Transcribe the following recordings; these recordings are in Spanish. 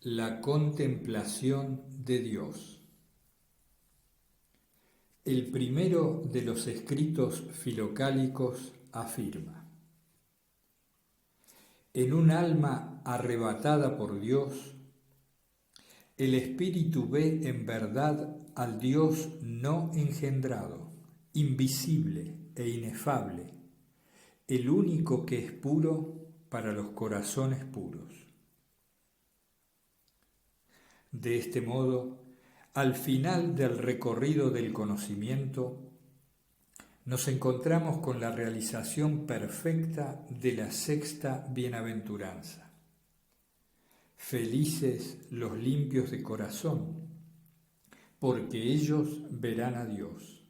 La contemplación de Dios. El primero de los escritos filocálicos afirma: en un alma arrebatada por Dios, el espíritu ve en verdad al Dios no engendrado, invisible e inefable, el único que es puro para los corazones puros. De este modo, al final del recorrido del conocimiento, nos encontramos con la realización perfecta de la sexta bienaventuranza. Felices los limpios de corazón, porque ellos verán a Dios.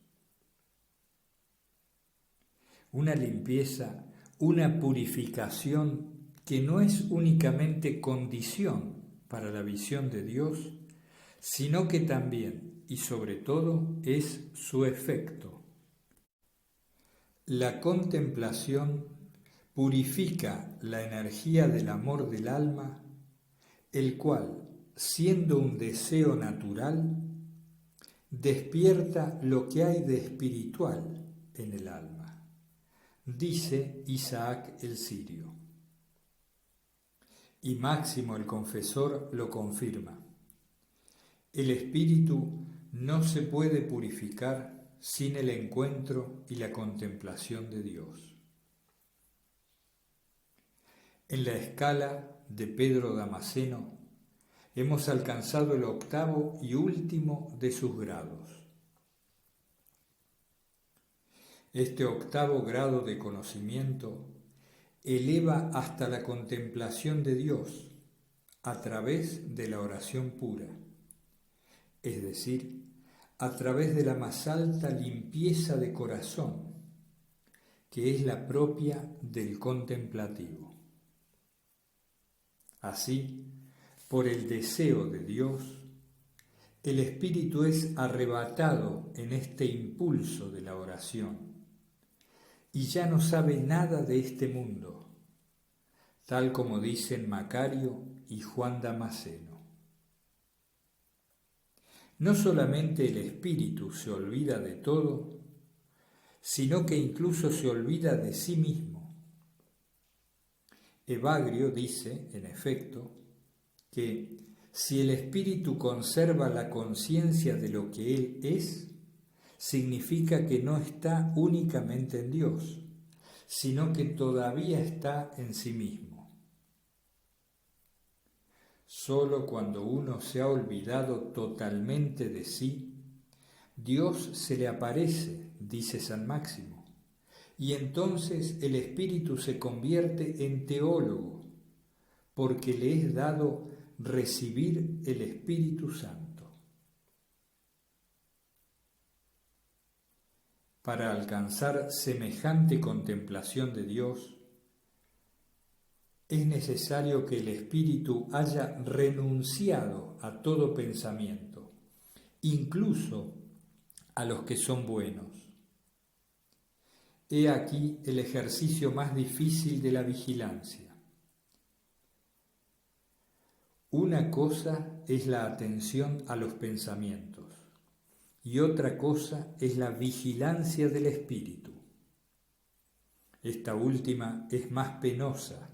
Una limpieza, una purificación que no es únicamente condición para la visión de Dios, sino que también y sobre todo es su efecto. La contemplación purifica la energía del amor del alma, el cual, siendo un deseo natural, despierta lo que hay de espiritual en el alma, dice Isaac el Sirio. Y Máximo el Confesor lo confirma: el espíritu no se puede purificar sin el encuentro y la contemplación de Dios. En la escala de Pedro Damasceno hemos alcanzado el octavo y último de sus grados. Este octavo grado de conocimiento eleva hasta la contemplación de Dios a través de la oración pura, es decir, a través de la más alta limpieza de corazón, que es la propia del contemplativo. Así, por el deseo de Dios, el espíritu es arrebatado en este impulso de la oración y ya no sabe nada de este mundo, tal como dicen Macario y Juan Damasceno. No solamente el espíritu se olvida de todo, sino que incluso se olvida de sí mismo. Evagrio dice, en efecto, que si el espíritu conserva la conciencia de lo que él es, significa que no está únicamente en Dios, sino que todavía está en sí mismo. Solo cuando uno se ha olvidado totalmente de sí, Dios se le aparece, dice San Máximo, y entonces el espíritu se convierte en teólogo, porque le es dado recibir el Espíritu Santo. Para alcanzar semejante contemplación de Dios, es necesario que el espíritu haya renunciado a todo pensamiento, incluso a los que son buenos. He aquí el ejercicio más difícil de la vigilancia. Una cosa es la atención a los pensamientos y otra cosa es la vigilancia del espíritu. Esta última es más penosa,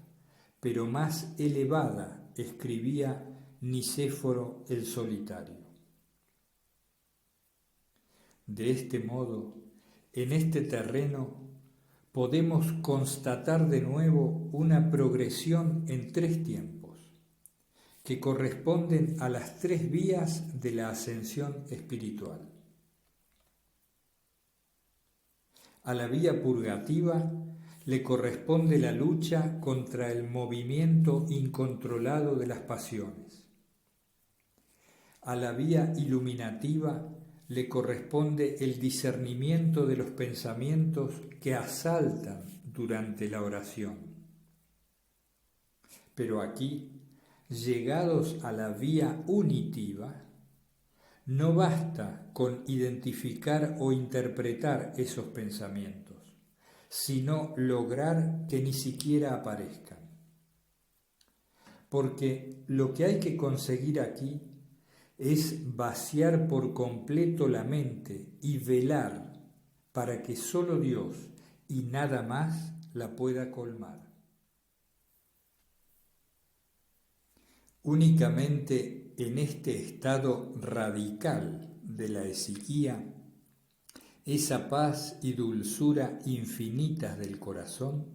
pero más elevada, escribía Nicéforo el Solitario. De este modo, en este terreno podemos constatar de nuevo una progresión en 3 tiempos, que corresponden a las 3 vías de la ascensión espiritual. A la vía purgativa le corresponde la lucha contra el movimiento incontrolado de las pasiones. A la vía iluminativa le corresponde el discernimiento de los pensamientos que asaltan durante la oración. Pero aquí, llegados a la vía unitiva, no basta con identificar o interpretar esos pensamientos, sino lograr que ni siquiera aparezcan. porque lo que hay que conseguir aquí es vaciar por completo la mente y velar para que solo Dios y nada más la pueda colmar. Únicamente en este estado radical de la esiquía, esa paz y dulzura infinitas del corazón,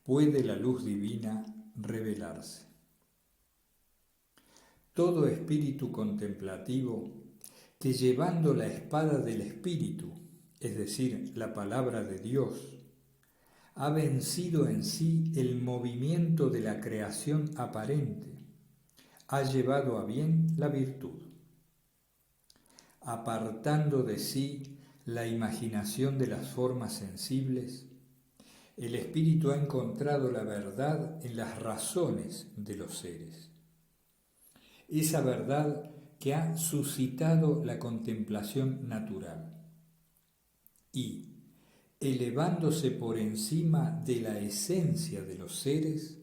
puede la luz divina revelarse. Todo espíritu contemplativo que llevando la espada del Espíritu, es decir, la palabra de Dios, ha vencido en sí el movimiento de la creación aparente, ha llevado a bien la virtud. Apartando de sí la imaginación de las formas sensibles, el espíritu ha encontrado la verdad en las razones de los seres. Esa verdad que ha suscitado la contemplación natural y, elevándose por encima de la esencia de los seres,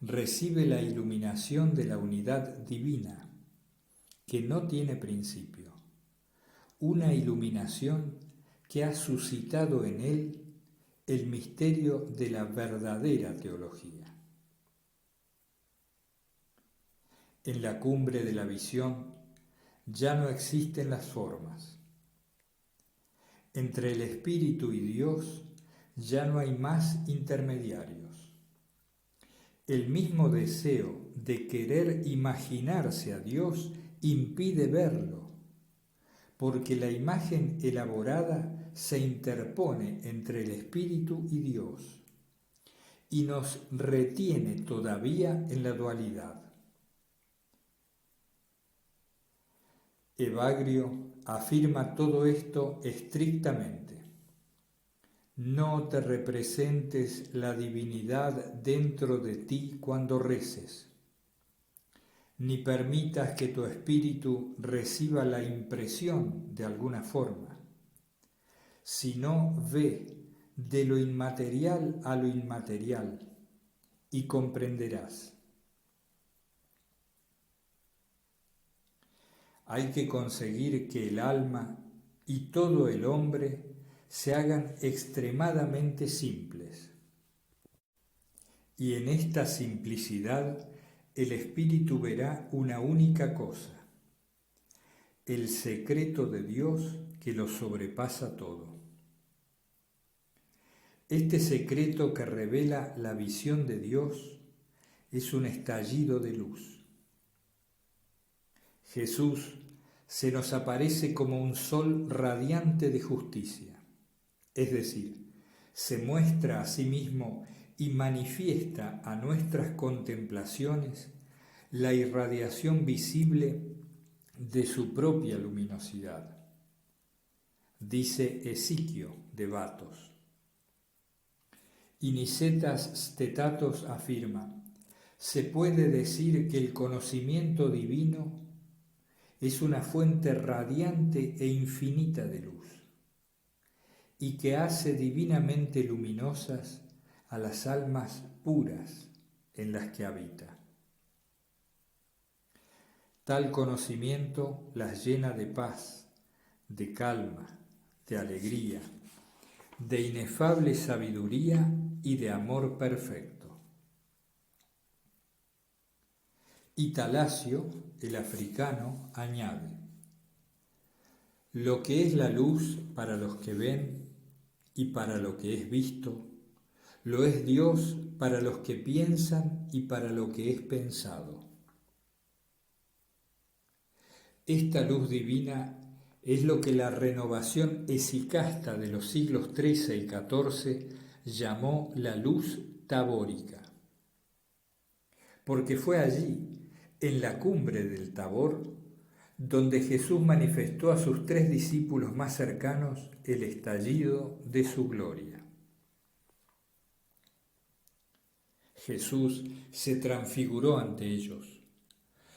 recibe la iluminación de la unidad divina, que no tiene principio, una iluminación que ha suscitado en él el misterio de la verdadera teología. En la cumbre de la visión ya no existen las formas. Entre el Espíritu y Dios ya no hay más intermediarios. El mismo deseo de querer imaginarse a Dios impide verlo, porque la imagen elaborada se interpone entre el Espíritu y Dios y nos retiene todavía en la dualidad. Evagrio afirma todo esto estrictamente. No te representes la divinidad dentro de ti cuando reces, ni permitas que tu espíritu reciba la impresión de alguna forma, sino ve de lo inmaterial a lo inmaterial y comprenderás. Hay que conseguir que el alma y todo el hombre se hagan extremadamente simples. Y en esta simplicidad el espíritu verá una única cosa, el secreto de Dios que lo sobrepasa todo. Este secreto que revela la visión de Dios es un estallido de luz. Jesús se nos aparece como un sol radiante de justicia, es decir, se muestra a sí mismo y manifiesta a nuestras contemplaciones la irradiación visible de su propia luminosidad. Dice Esiquio de Batos. Y Nicetas Stetatos afirma, se puede decir que el conocimiento divino es una fuente radiante e infinita de luz, y que hace divinamente luminosas a las almas puras en las que habita. Tal conocimiento las llena de paz, de calma, de alegría, de inefable sabiduría y de amor perfecto. Y Talasio, el africano, añade, lo que es la luz para los que ven y para lo que es visto, lo es Dios para los que piensan y para lo que es pensado. Esta luz divina es lo que la renovación esicasta de los siglos XIII y XIV llamó la luz tabórica, porque fue allí, en la cumbre del Tabor, donde Jesús manifestó a sus 3 discípulos más cercanos el estallido de su gloria. Jesús se transfiguró ante ellos.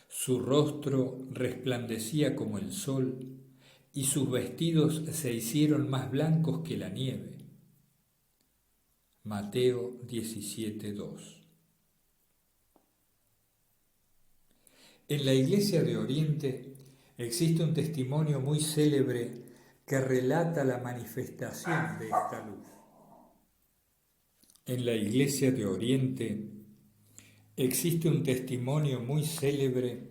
Su rostro resplandecía como el sol y sus vestidos se hicieron más blancos que la nieve. Mateo 17:2. En la Iglesia de Oriente existe un testimonio muy célebre que relata la manifestación de esta luz. En la Iglesia de Oriente existe un testimonio muy célebre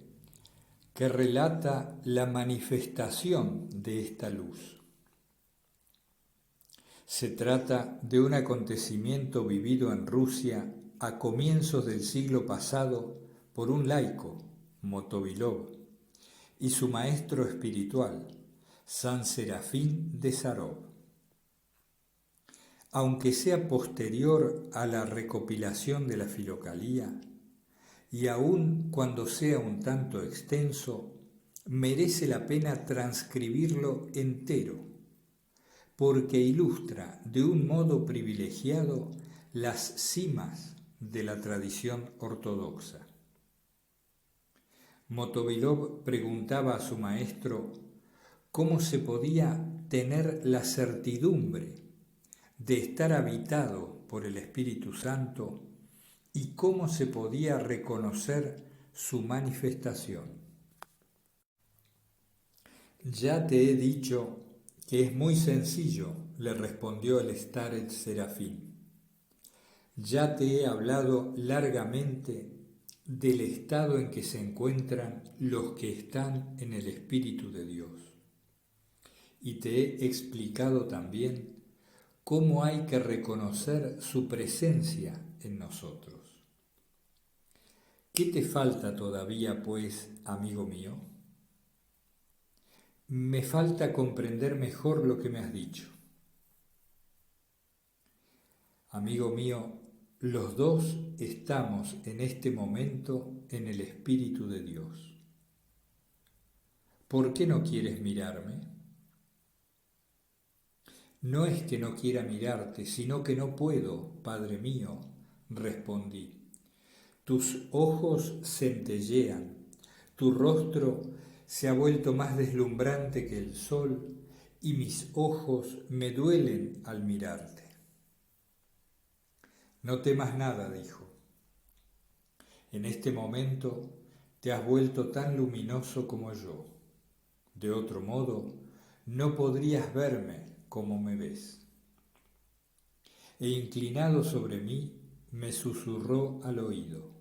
que relata la manifestación de esta luz. Se trata de un acontecimiento vivido en Rusia a comienzos del siglo pasado por un laico, Motovilov, y su maestro espiritual, San Serafín de Sarov. Aunque sea posterior a la recopilación de la Filocalía, y aun cuando sea un tanto extenso, merece la pena transcribirlo entero, porque ilustra de un modo privilegiado las cimas de la tradición ortodoxa. Motovilov preguntaba a su maestro cómo se podía tener la certidumbre de estar habitado por el Espíritu Santo y cómo se podía reconocer su manifestación. Ya te he dicho que es muy sencillo, le respondió el starets Serafín. Ya te he hablado largamente del estado en que se encuentran los que están en el Espíritu de Dios. Y te he explicado también cómo hay que reconocer su presencia en nosotros. ¿Qué te falta todavía, pues, amigo mío? Me falta comprender mejor lo que me has dicho. Amigo mío, los dos estamos en este momento en el Espíritu de Dios. ¿Por qué no quieres mirarme? No es que no quiera mirarte, sino que no puedo, Padre mío, respondí. Tus ojos centellean, tu rostro se ha vuelto más deslumbrante que el sol y mis ojos me duelen al mirarte. No temas nada, dijo. En este momento te has vuelto tan luminoso como yo. De otro modo, no podrías verme como me ves. E inclinado sobre mí, me susurró al oído.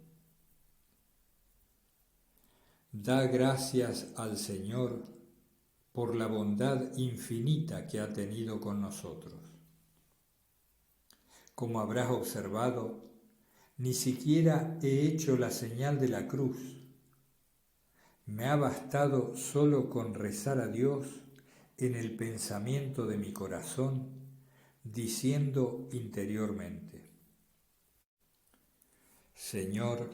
Da gracias al Señor por la bondad infinita que ha tenido con nosotros. Como habrás observado, ni siquiera he hecho la señal de la cruz. Me ha bastado solo con rezar a Dios en el pensamiento de mi corazón, diciendo interiormente: Señor,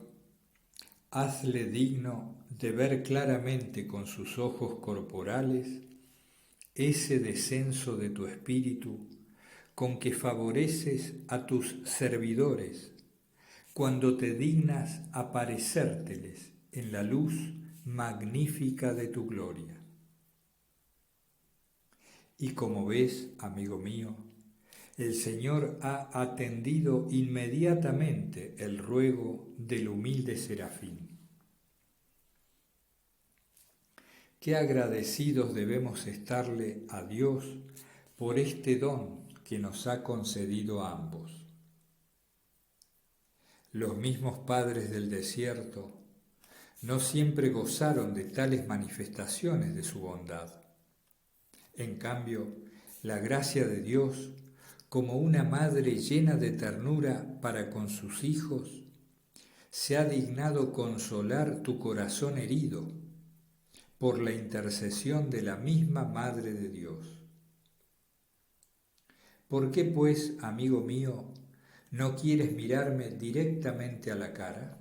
hazle digno de ver claramente con sus ojos corporales ese descenso de tu espíritu con que favoreces a tus servidores cuando te dignas aparecérteles en la luz magnífica de tu gloria. Y como ves, amigo mío, el Señor ha atendido inmediatamente el ruego del humilde Serafín. Qué agradecidos debemos estarle a Dios por este don que nos ha concedido a ambos. Los mismos padres del desierto no siempre gozaron de tales manifestaciones de su bondad. En cambio, la gracia de Dios, como una madre llena de ternura para con sus hijos, se ha dignado consolar tu corazón herido por la intercesión de la misma Madre de Dios. ¿Por qué, pues, amigo mío, no quieres mirarme directamente a la cara?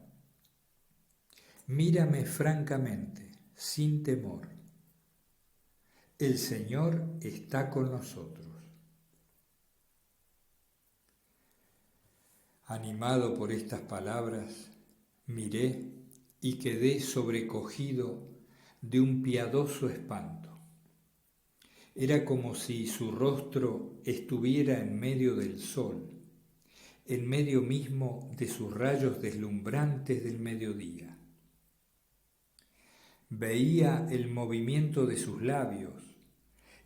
Mírame francamente, sin temor. El Señor está con nosotros. Animado por estas palabras, miré y quedé sobrecogido de un piadoso espanto. Era como si su rostro estuviera en medio del sol, en medio mismo de sus rayos deslumbrantes del mediodía. Veía el movimiento de sus labios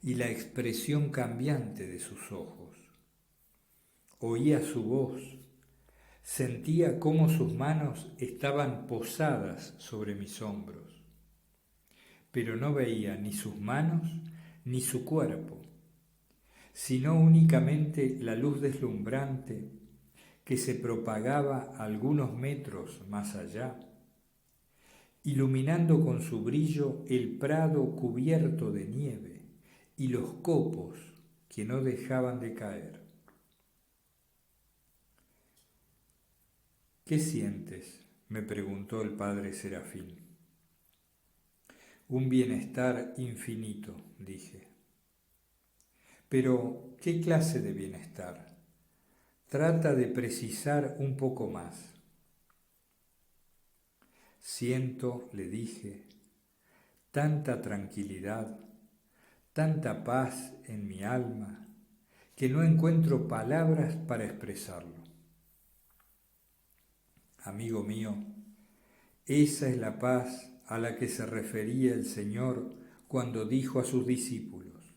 y la expresión cambiante de sus ojos. Oía su voz, sentía cómo sus manos estaban posadas sobre mis hombros, pero no veía ni sus manos ni su cuerpo, sino únicamente la luz deslumbrante que se propagaba algunos metros más allá, iluminando con su brillo el prado cubierto de nieve y los copos que no dejaban de caer. ¿Qué sientes?, me preguntó el padre Serafín. Un bienestar infinito, dije. Pero, ¿qué clase de bienestar? Trata de precisar un poco más. Siento, le dije, tanta tranquilidad, tanta paz en mi alma, que no encuentro palabras para expresarlo. Amigo mío, esa es la paz a la que se refería el Señor cuando dijo a sus discípulos: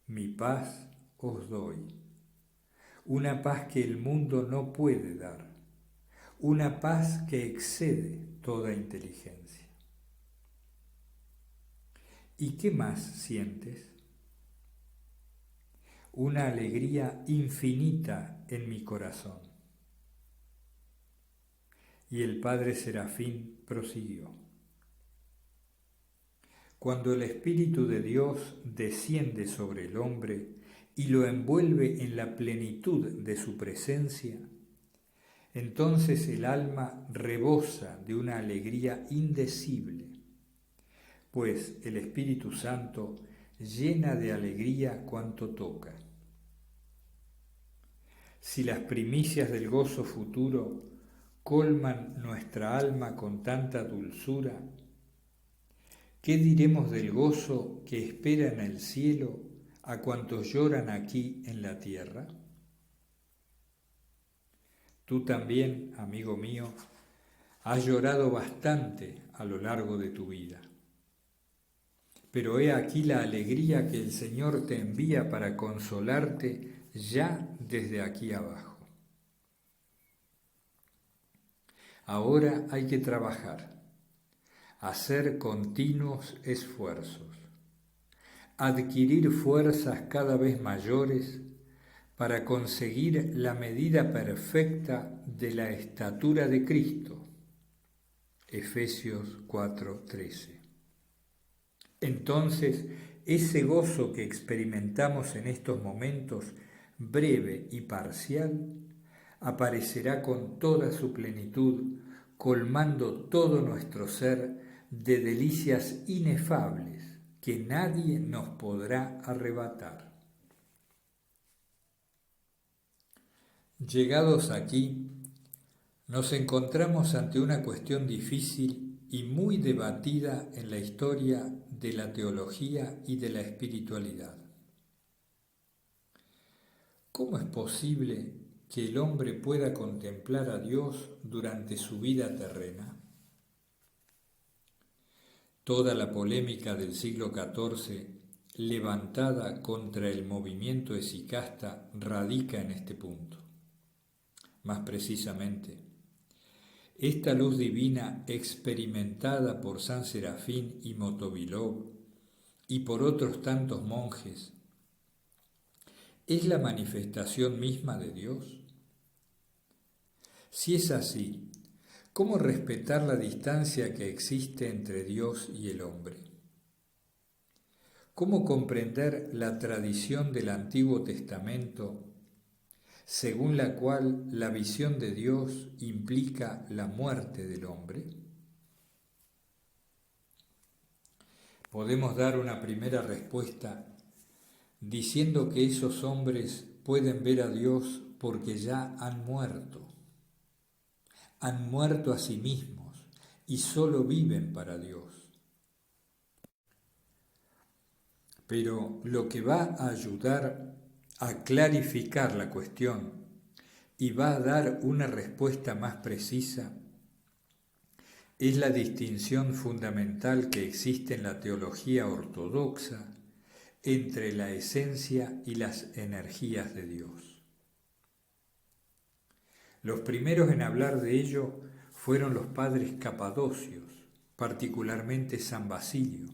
mi paz os doy, una paz que el mundo no puede dar, una paz que excede toda inteligencia. ¿Y qué más sientes? Una alegría infinita en mi corazón. Y el padre Serafín prosiguió: cuando el Espíritu de Dios desciende sobre el hombre y lo envuelve en la plenitud de su presencia, entonces el alma rebosa de una alegría indecible, pues el Espíritu Santo llena de alegría cuanto toca. Si las primicias del gozo futuro colman nuestra alma con tanta dulzura, ¿qué diremos del gozo que espera en el cielo a cuantos lloran aquí en la tierra? Tú también, amigo mío, has llorado bastante a lo largo de tu vida. Pero he aquí la alegría que el Señor te envía para consolarte ya desde aquí abajo. Ahora hay que trabajar, hacer continuos esfuerzos, adquirir fuerzas cada vez mayores para conseguir la medida perfecta de la estatura de Cristo. Efesios 4:13. Entonces, ese gozo que experimentamos en estos momentos, breve y parcial, aparecerá con toda su plenitud, colmando todo nuestro ser de delicias inefables que nadie nos podrá arrebatar. Llegados aquí, nos encontramos ante una cuestión difícil y muy debatida en la historia de la teología y de la espiritualidad. ¿Cómo es posible que el hombre pueda contemplar a Dios durante su vida terrena? Toda la polémica del siglo XIV levantada contra el movimiento esicasta radica en este punto. Más precisamente, esta luz divina experimentada por San Serafín y Motovilov y por otros tantos monjes, ¿es la manifestación misma de Dios? Si es así, ¿cómo respetar la distancia que existe entre Dios y el hombre? ¿Cómo comprender la tradición del Antiguo Testamento, según la cual la visión de Dios implica la muerte del hombre? Podemos dar una primera respuesta diciendo que esos hombres pueden ver a Dios porque ya han muerto a sí mismos y solo viven para Dios. Pero lo que va a ayudar a clarificar la cuestión y va a dar una respuesta más precisa Es la distinción fundamental que existe en la teología ortodoxa entre la esencia y las energías de Dios. Los primeros en hablar de ello fueron los padres capadocios, particularmente San Basilio,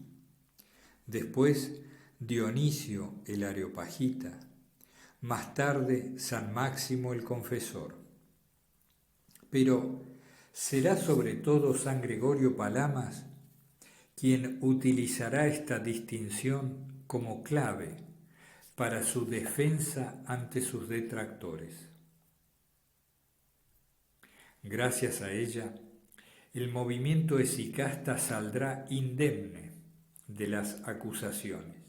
después Dionisio el Areopagita, más tarde San Máximo el Confesor. Pero será sobre todo San Gregorio Palamas quien utilizará esta distinción como clave para su defensa ante sus detractores. Gracias a ella, el movimiento esicasta saldrá indemne de las acusaciones.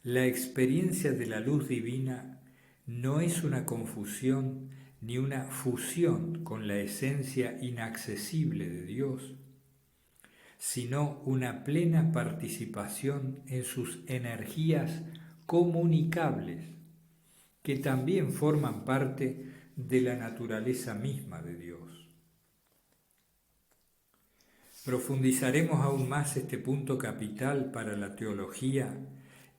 La experiencia de la luz divina no es una confusión ni una fusión con la esencia inaccesible de Dios, sino una plena participación en sus energías comunicables, que también forman parte de la naturaleza misma de Dios. Profundizaremos aún más este punto capital para la teología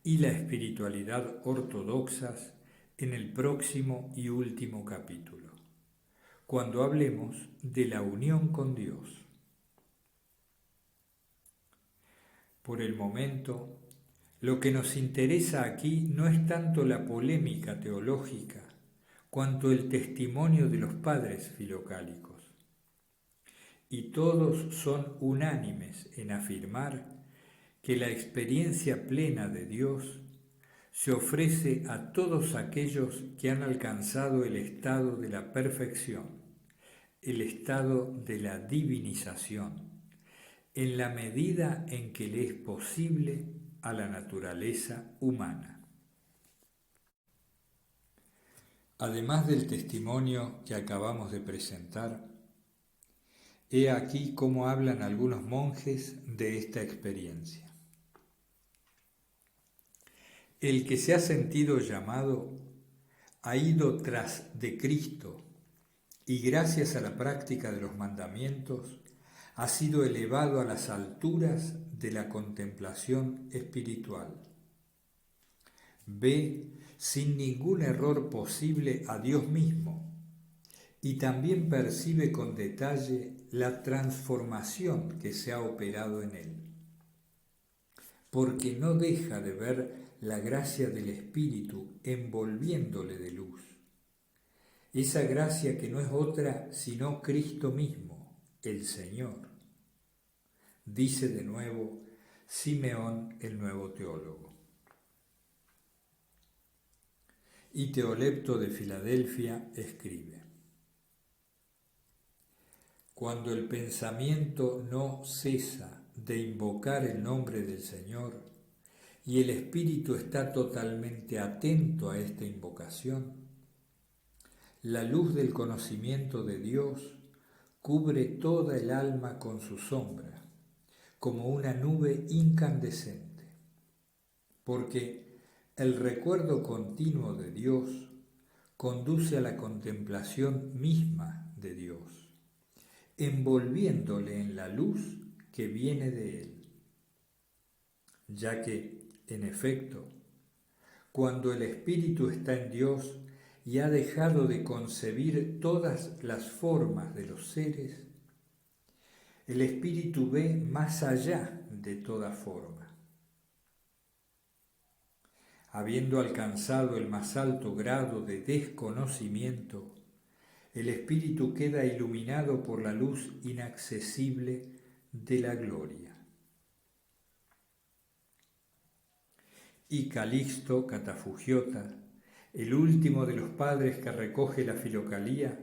y la espiritualidad ortodoxas en el próximo y último capítulo, cuando hablemos de la unión con Dios. Por el momento, lo que nos interesa aquí no es tanto la polémica teológica, cuanto el testimonio de los padres filocálicos. Y todos son unánimes en afirmar que la experiencia plena de Dios se ofrece a todos aquellos que han alcanzado el estado de la perfección, el estado de la divinización, en la medida en que le es posible a la naturaleza humana. Además del testimonio que acabamos de presentar, he aquí cómo hablan algunos monjes de esta experiencia. El que se ha sentido llamado ha ido tras de Cristo y gracias a la práctica de los mandamientos ha sido elevado a las alturas de la contemplación espiritual. Ve sin ningún error posible a Dios mismo y también percibe con detalle la transformación que se ha operado en él, porque no deja de ver la gracia del Espíritu envolviéndole de luz. Esa gracia que no es otra sino Cristo mismo, el Señor, dice de nuevo Simeón el nuevo teólogo. Y Teolepto de Filadelfia escribe: cuando el pensamiento no cesa de invocar el nombre del Señor y el espíritu está totalmente atento a esta invocación, la luz del conocimiento de Dios cubre toda el alma con su sombra, como una nube incandescente, porque el recuerdo continuo de Dios conduce a la contemplación misma de Dios, envolviéndole en la luz que viene de Él, ya que, en efecto, cuando el espíritu está en Dios y ha dejado de concebir todas las formas de los seres, el espíritu ve más allá de toda forma. Habiendo alcanzado el más alto grado de desconocimiento, el espíritu queda iluminado por la luz inaccesible de la gloria. Y Calixto Catafugiota, el último de los padres que recoge la filocalía,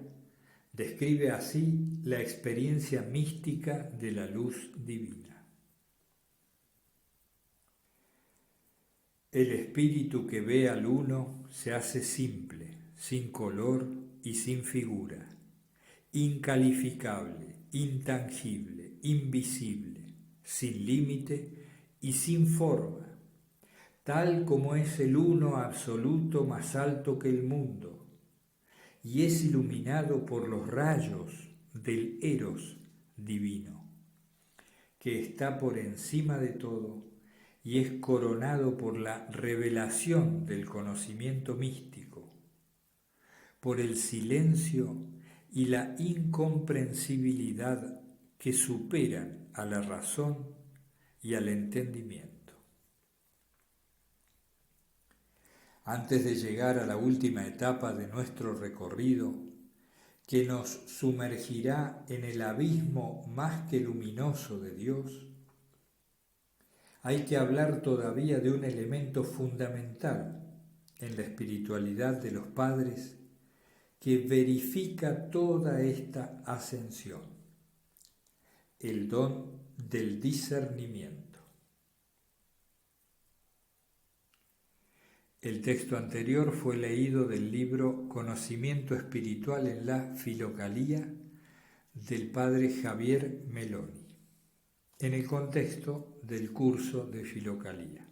describe así la experiencia mística de la luz divina. El espíritu que ve al uno se hace simple, sin color y sin figura, incalificable, intangible, invisible, sin límite y sin forma, tal como es el uno absoluto más alto que el mundo, y es iluminado por los rayos del eros divino, que está por encima de todo y es coronado por la revelación del conocimiento místico, por el silencio y la incomprensibilidad que superan a la razón y al entendimiento. Antes de llegar a la última etapa de nuestro recorrido, que nos sumergirá en el abismo más que luminoso de Dios, hay que hablar todavía de un elemento fundamental en la espiritualidad de los padres que verifica toda esta ascensión: el don del discernimiento. El texto anterior fue leído del libro Conocimiento Espiritual en la Filocalía del padre Javier Meloni, en el contexto del curso de Filocalía.